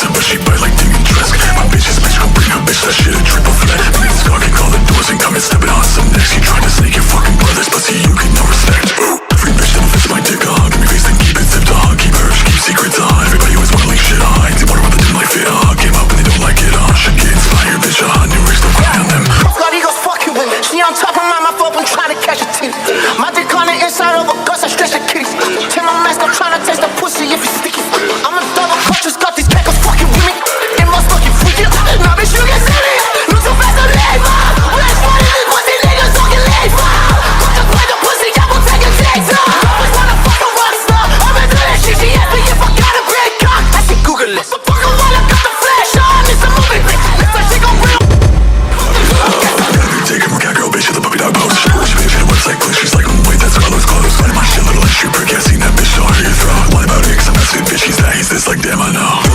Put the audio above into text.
But she bite like Demon Dress. My bitch's bitch gon' bring her bitch, that shit a triple flat. Niggas talking, call the doors and come and stepping on some necks. You trying to snake your fucking brothers, but see you get no respect. Ooh, every bitch that'll fist my dick on. Give me face then keep it zipped on. Keep her, keep secrets on. Everybody always wanna link shit on. They wonder what they didn't like fit on. Came up and they don't like it on. Should get inspired, bitch on. New rich, don't cry on them. God, he goes fucking with me. She on top of my phone, I'm trying to catch a teeth. My dick on the inside of a guts, I stretch the kitties. Take my mask, I'm trying to taste the pussy if it's sticky. I'm a double clutch, just got these cackles fucking with me. It must fucking freak you. Now bitch, you get silly. Look so fast, I'm late, man. When it's funny, these pussy niggas talking late, man. Contemplate the pussy, I will take a chase, man. Always wanna fuck a rockstar. I'm into that shit, she asked me if I got a great cock. I said Google it. The fucker while I got the flash on. It's a movie, bitch. Looks like she gon' real. Take her cat girl, bitch, at the puppy dog post. She bitch hit her website, push. She's like, wait, that's Carlos close. Find my shit, little shit, prick. Yeah, seen that bitch, so I hear your throat. Lie about it, cause I'm not bitch. He's that, he's this, like, damn, I know.